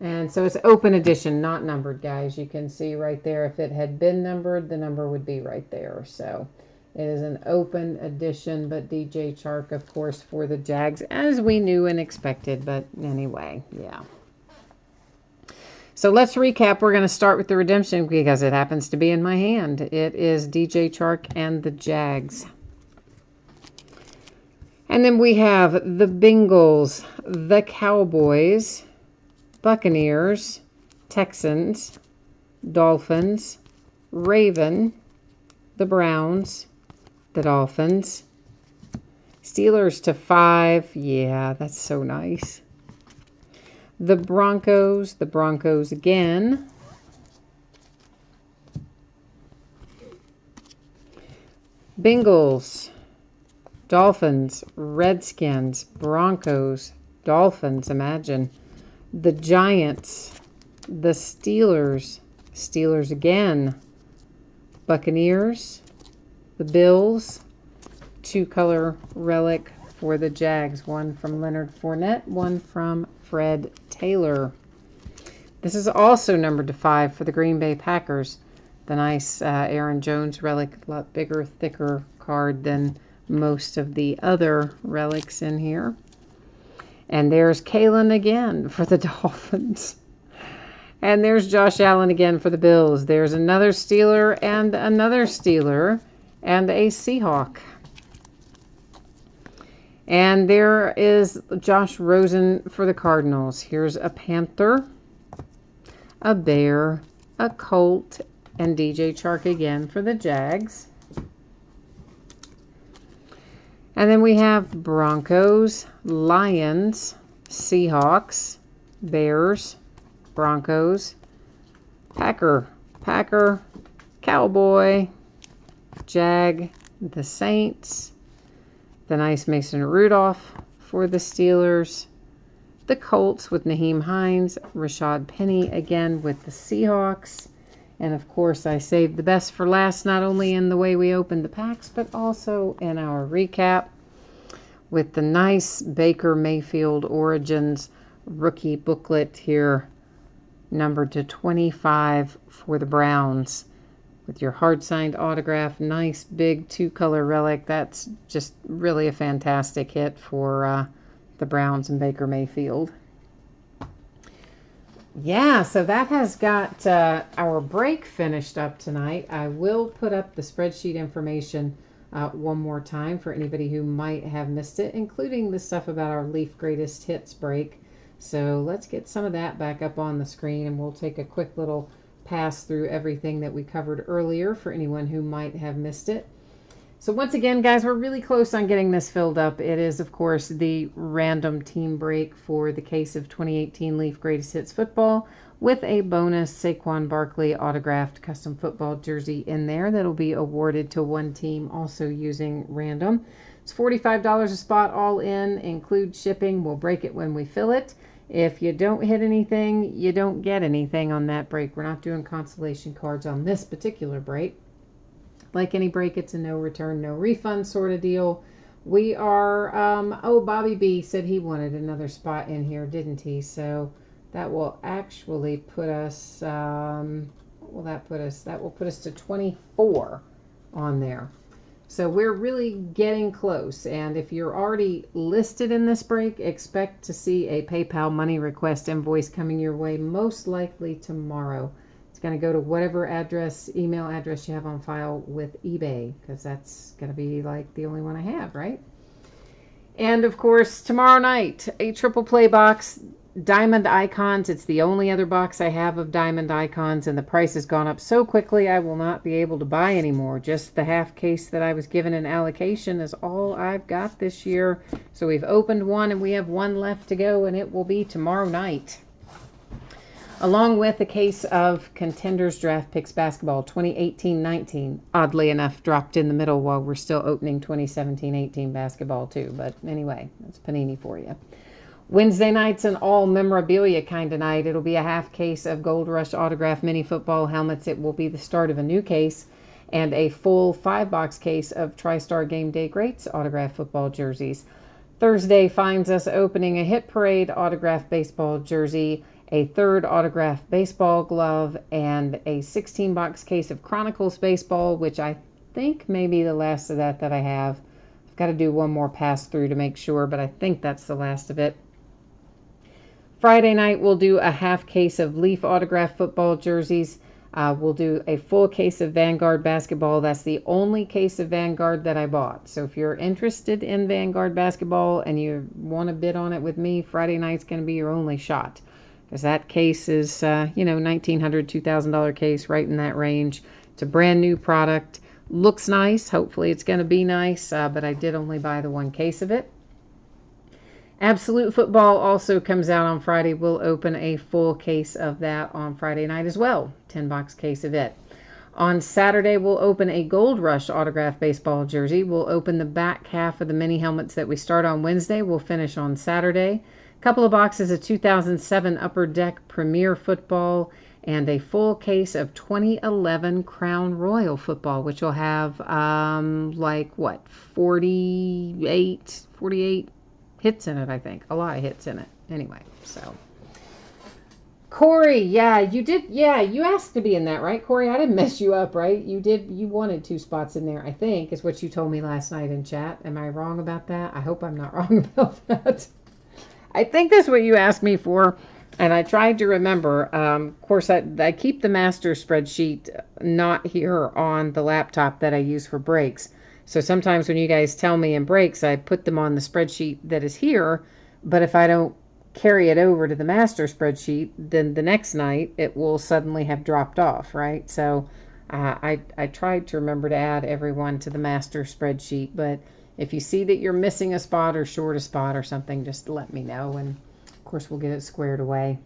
And so it's open edition, not numbered, guys. You can see right there, if it had been numbered, the number would be right there. So it is an open edition, but DJ Chark, of course, for the Jags, as we knew and expected. But anyway, yeah. So let's recap. We're going to start with the redemption because it happens to be in my hand. It is DJ Chark and the Jags. And then we have the Bengals, the Cowboys, Buccaneers, Texans, Dolphins, Raven, the Browns, the Dolphins, Steelers to 5. Yeah, that's so nice. The Broncos again. Bengals, Dolphins, Redskins, Broncos, Dolphins, imagine. The Giants, the Steelers, Steelers again. Buccaneers, the Bills, 2-color relic for the Jags. One from Leonard Fournette, one from Fred Taylor. This is also numbered to 5 for the Green Bay Packers. The nice Aaron Jones relic, a lot bigger, thicker card than most of the other relics in here. And there's Kalen again for the Dolphins. And there's Josh Allen again for the Bills. There's another Steeler and another Steeler and a Seahawk. And there is Josh Rosen for the Cardinals. Here's a Panther, a Bear, a Colt, and DJ Chark again for the Jags. And then we have Broncos, Lions, Seahawks, Bears, Broncos, Packer, Cowboy, Jag, the Saints, the nice Mason Rudolph for the Steelers, the Colts with Naheem Hines, Rashad Penny again with the Seahawks. And of course, I saved the best for last, not only in the way we opened the packs, but also in our recap with the nice Baker Mayfield Origins rookie booklet here, numbered to 25 for the Browns. With your hard-signed autograph, nice big 2-color relic. That's just really a fantastic hit for the Browns and Baker Mayfield. Yeah, so that has got our break finished up tonight. I will put up the spreadsheet information one more time for anybody who might have missed it, including the stuff about our Leaf Greatest Hits break. So let's get some of that back up on the screen, and we'll take a quick little pass through everything that we covered earlier for anyone who might have missed it. So once again, guys, we're really close on getting this filled up. It is, of course, the random team break for the case of 2018 Leaf Greatest Hits football with a bonus Saquon Barkley autographed custom football jersey in there that'll be awarded to one team also using random. It's $45 a spot all in, include shipping. We'll break it when we fill it. If you don't hit anything, you don't get anything on that break. We're not doing consolation cards on this particular break. Like any break, it's a no return, no refund sort of deal. We are, Bobby B said he wanted another spot in here, didn't he? So that will actually put us, what will that put us? That will put us to 24 on there. So we're really getting close. And if you're already listed in this break, expect to see a PayPal money request invoice coming your way, most likely tomorrow. It's going to go to whatever email address you have on file with eBay, because that's going to be like the only one I have, right? And of course, tomorrow night, a triple play box, Diamond Icons. It's the only other box I have of Diamond Icons, and the price has gone up so quickly I will not be able to buy anymore. Just the half case that I was given in allocation is all I've got this year. So we've opened one and we have one left to go, and it will be tomorrow night. Along with a case of Contenders Draft Picks Basketball 2018-19. Oddly enough, dropped in the middle while we're still opening 2017-18 basketball too. But anyway, that's Panini for you. Wednesday night's an all memorabilia kind of night. It'll be a half case of Gold Rush autograph mini football helmets. It will be the start of a new case, and a full 5-box case of TriStar Game Day Greats autograph football jerseys. Thursday finds us opening a Hit Parade autograph baseball jersey, a third autograph baseball glove, and a 16-box case of Chronicles baseball, which I think may be the last of that I have. I've got to do one more pass through to make sure, but I think that's the last of it. Friday night, we'll do a half case of Leaf autograph football jerseys. We'll do a full case of Vanguard basketball. That's the only case of Vanguard that I bought. So if you're interested in Vanguard basketball and you want to bid on it with me, Friday night's going to be your only shot. Because that case is, $1,900, $2,000 case, right in that range. It's a brand new product. Looks nice. Hopefully it's going to be nice, but I did only buy the one case of it. Absolute Football also comes out on Friday. We'll open a full case of that on Friday night as well. 10-box case of it. On Saturday, we'll open a Gold Rush autograph baseball jersey. We'll open the back half of the mini helmets that we start on Wednesday. We'll finish on Saturday. Couple of boxes of 2007 Upper Deck Premier Football, and a full case of 2011 Crown Royal Football, which will have 48 hits in it, I think. A lot of hits in it. Anyway, so. Corey, you asked to be in that, right, Corey? I didn't mess you up, right? You wanted 2 spots in there, I think, is what you told me last night in chat. Am I wrong about that? I hope I'm not wrong about that. I think that's what you asked me for, and I tried to remember. Of course, I keep the master spreadsheet not here on the laptop that I use for breaks. So sometimes when you guys tell me in breaks, I put them on the spreadsheet that is here, but if I don't carry it over to the master spreadsheet, then the next night it will suddenly have dropped off, right? So I tried to remember to add everyone to the master spreadsheet, but if you see that you're missing a spot or short a spot or something, just let me know, and of course we'll get it squared away.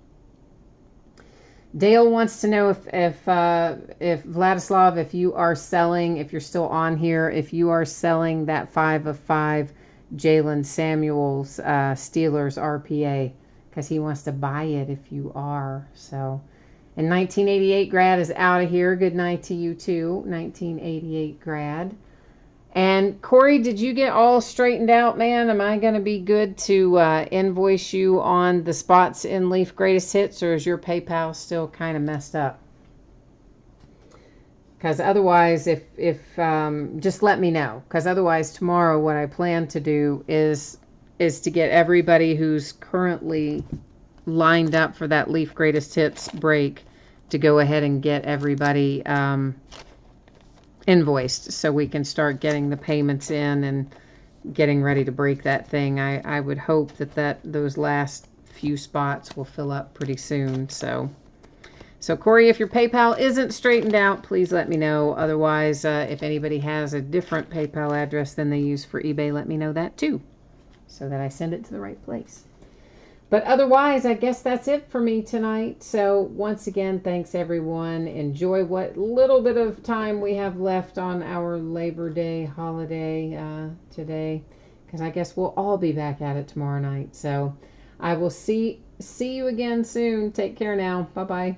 Dale wants to know if Vladislav, if you are selling, if you're still on here, if you are selling that 5 of 5 Jalen Samuels Steelers RPA, because he wants to buy it if you are. So, and 1988 grad is out of here. Good night to you too, 1988 grad. And Corey, did you get all straightened out, man? Am I going to be good to invoice you on the spots in Leaf Greatest Hits, or is your PayPal still kind of messed up? Because otherwise, if just let me know. Because otherwise, tomorrow, what I plan to do is to get everybody who's currently lined up for that Leaf Greatest Hits break to go ahead and get everybody invoiced, so we can start getting the payments in and getting ready to break that thing. I would hope that those last few spots will fill up pretty soon. So Corey, if your PayPal isn't straightened out, please let me know. Otherwise, if anybody has a different PayPal address than they use for eBay, let me know that too, so that I send it to the right place. But otherwise, I guess that's it for me tonight. So once again, thanks everyone. Enjoy what little bit of time we have left on our Labor Day holiday today, because I guess we'll all be back at it tomorrow night. So I will see See you again soon. Take care now. Bye bye.